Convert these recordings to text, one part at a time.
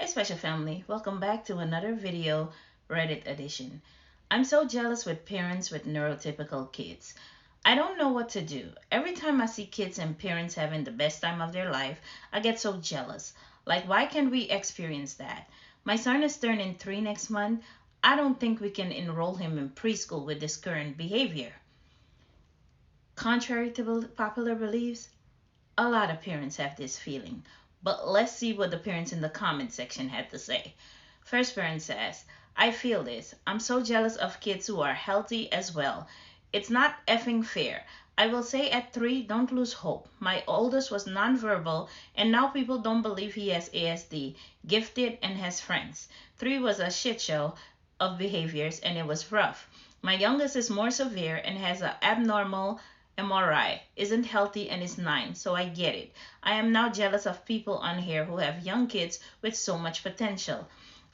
Hey special family, welcome back to another video, Reddit edition. I'm so jealous with parents with neurotypical kids. I don't know what to do. Every time I see kids and parents having the best time of their life, I get so jealous. Like, why can't we experience that? My son is turning 3 next month. I don't think we can enroll him in preschool with this current behavior. Contrary to popular beliefs, a lot of parents have this feeling. But let's see what the parents in the comment section had to say. First parent says, I feel this. I'm so jealous of kids who are healthy as well. It's not effing fair. I will say at 3, don't lose hope. My oldest was nonverbal, and now people don't believe he has ASD, gifted, and has friends. 3 was a shit show of behaviors, and it was rough. My youngest is more severe and has an abnormal MRI, isn't healthy, and is 9, so I get it. I am now jealous of people on here who have young kids with so much potential.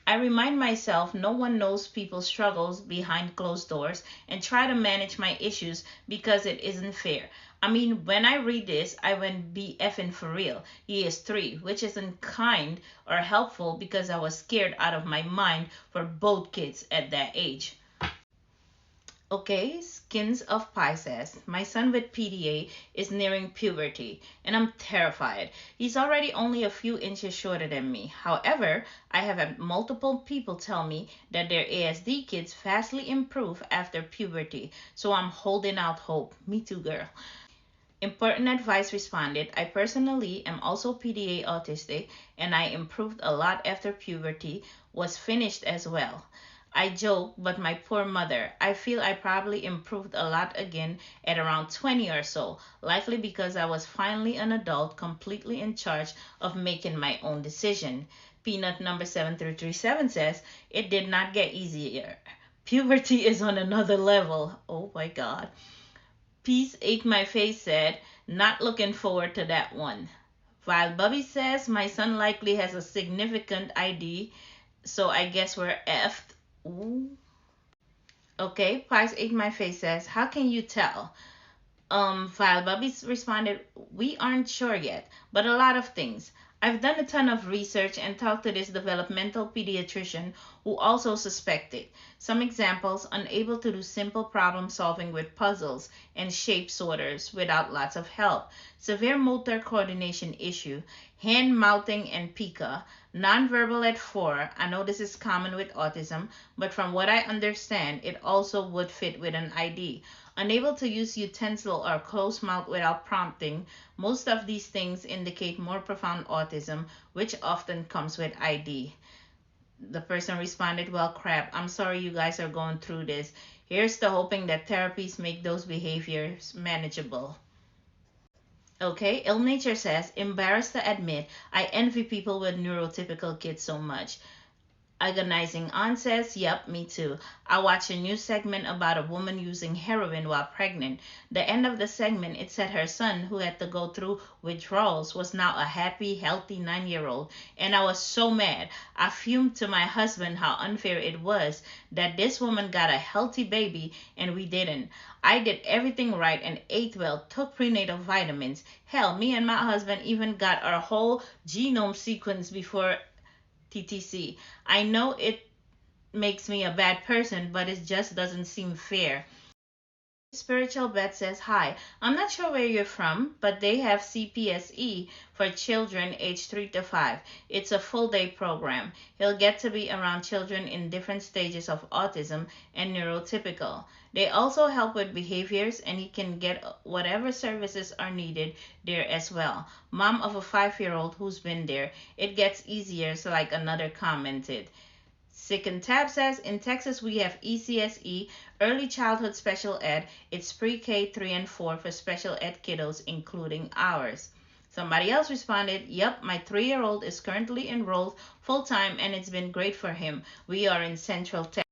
I remind myself no one knows people's struggles behind closed doors and try to manage my issues because it isn't fair. I mean, when I read this, I went be effing for real. He is 3, which isn't kind or helpful because I was scared out of my mind for both kids at that age. Okay, Skins of Pie says, my son with PDA is nearing puberty and I'm terrified. He's already only a few inches shorter than me. However, I have had multiple people tell me that their ASD kids vastly improve after puberty, so I'm holding out hope. Me too, girl. Important Advice responded, I personally am also PDA autistic and I improved a lot after puberty was finished as well. I joke, but my poor mother. I feel I probably improved a lot again at around 20 or so, likely because I was finally an adult completely in charge of making my own decision. Peanut number 7337 says, it did not get easier. Puberty is on another level. Oh my God. Peace Ate My Face said, not looking forward to that one. While Bubby says, my son likely has a significant ID, so I guess we're effed. Ooh. Okay, Pies Ate My Face says, how can you tell? While Bubby responded, we aren't sure yet, but a lot of things. I've done a ton of research and talked to this developmental pediatrician who also suspected. Some examples, unable to do simple problem solving with puzzles and shape sorters without lots of help. Severe motor coordination issue, hand mouthing and pica, nonverbal at 4. I know this is common with autism, but from what I understand, it also would fit with an ID. Unable to use utensil or close mouth without prompting. Most of these things indicate more profound autism, which often comes with ID. The person responded, well, crap, I'm sorry you guys are going through this. Here's to hoping that therapies make those behaviors manageable. Okay, Ill Nature says, embarrassed to admit, I envy people with neurotypical kids so much. Agonizing Aunt says, yep, me too. I watched a new segment about a woman using heroin while pregnant. The end of the segment, it said her son, who had to go through withdrawals, was now a happy, healthy 9-year-old. And I was so mad. I fumed to my husband how unfair it was that this woman got a healthy baby and we didn't. I did everything right and ate well, took prenatal vitamins. Hell, me and my husband even got our whole genome sequence before TTC. I know it makes me a bad person, but it just doesn't seem fair. Spiritual Bet says, hi, I'm not sure where you're from, but they have CPSE for children age 3 to 5. It's a full day program. He'll get to be around children in different stages of autism and neurotypical. They also help with behaviors and he can get whatever services are needed there as well. Mom of a 5-year-old who's been there. It gets easier, so like another commented. Sick and Tab says, in Texas we have ECSE, Early Childhood Special Ed. It's pre-K 3 and 4 for special ed kiddos, including ours. Somebody else responded, yep, my 3-year-old is currently enrolled full-time and it's been great for him. We are in Central Texas.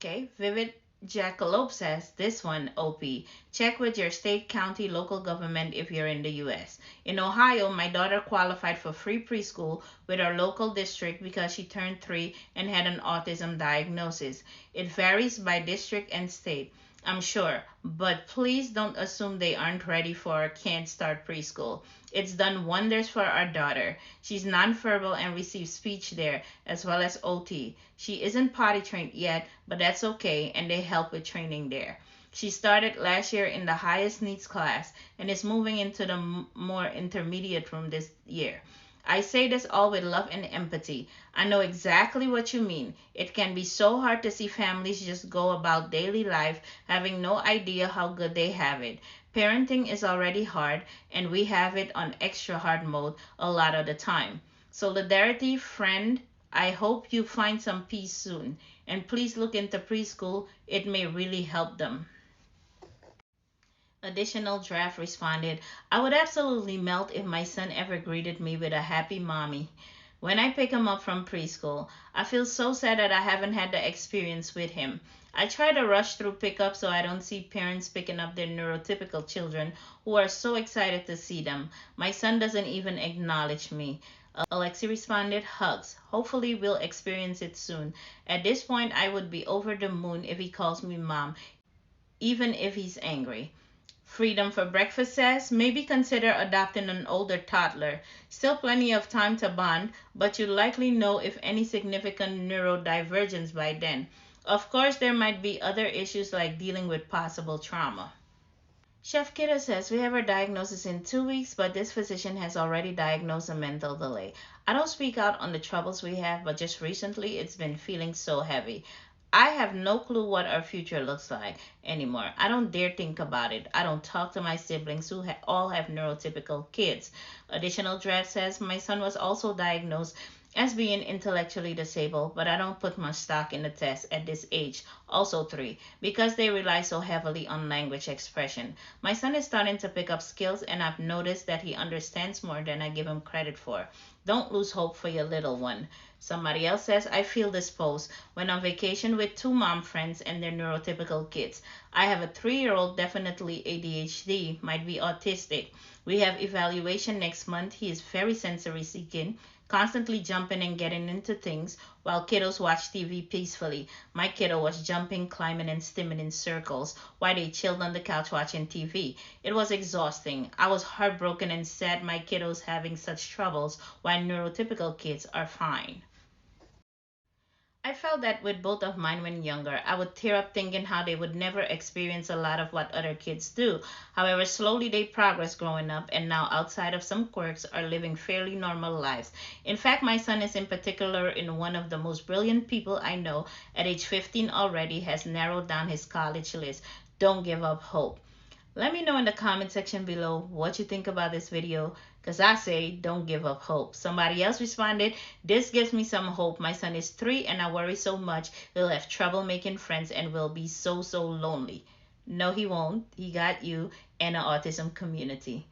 Okay, Vivid Jackalope says, this one, OP. Check with your state, county, local government if you're in the U.S. In Ohio, my daughter qualified for free preschool with our local district because she turned 3 and had an autism diagnosis. It varies by district and state. I'm sure, but please don't assume they aren't ready for or can't start preschool. It's done wonders for our daughter. She's nonverbal and receives speech there, as well as OT. She isn't potty trained yet, but that's okay, and they help with training there. She started last year in the highest needs class and is moving into the more intermediate room this year. I say this all with love and empathy. I know exactly what you mean. It can be so hard to see families just go about daily life having no idea how good they have it. Parenting is already hard, and we have it on extra hard mode a lot of the time. Solidarity, friend. I hope you find some peace soon. And please look into preschool, it may really help them. Additional draft responded, I would absolutely melt if my son ever greeted me with a happy mommy. When I pick him up from preschool, I feel so sad that I haven't had the experience with him. I try to rush through pickup so I don't see parents picking up their neurotypical children who are so excited to see them. My son doesn't even acknowledge me. Alexi responded, hugs. Hopefully we'll experience it soon. At this point, I would be over the moon if he calls me mom, even if he's angry. Freedom for Breakfast says maybe consider adopting an older toddler. Still plenty of time to bond, but you'd likely know if any significant neurodivergence by then. Of course, there might be other issues like dealing with possible trauma. Chef Kiddo says we have our diagnosis in 2 weeks, but this physician has already diagnosed a mental delay. I don't speak out on the troubles we have, but just recently it's been feeling so heavy. I have no clue what our future looks like anymore. I don't dare think about it. I don't talk to my siblings who all have neurotypical kids. Additional draft says my son was also diagnosed as being intellectually disabled, but I don't put much stock in the test at this age, also 3, because they rely so heavily on language expression. My son is starting to pick up skills, and I've noticed that he understands more than I give him credit for. Don't lose hope for your little one. Somebody else says, I feel disposed when on vacation with 2 mom friends and their neurotypical kids. I have a 3-year-old, definitely ADHD, might be autistic. We have evaluation next month. He is very sensory seeking, constantly jumping and getting into things while kiddos watch TV peacefully. My kiddo was jumping, climbing, and stimming in circles while they chilled on the couch watching TV. It was exhausting. I was heartbroken and sad my kiddos having such troubles while neurotypical kids are fine. I felt that with both of mine when younger. I would tear up thinking how they would never experience a lot of what other kids do. However, slowly they progress growing up and now outside of some quirks are living fairly normal lives. In fact, my son is in particular in one of the most brilliant people I know. At age 15 already has narrowed down his college list. Don't give up hope. Let me know in the comment section below what you think about this video, because I say don't give up hope. Somebody else responded, this gives me some hope. My son is 3 and I worry so much he'll have trouble making friends and will be so lonely. No, he won't. He got you and an autism community.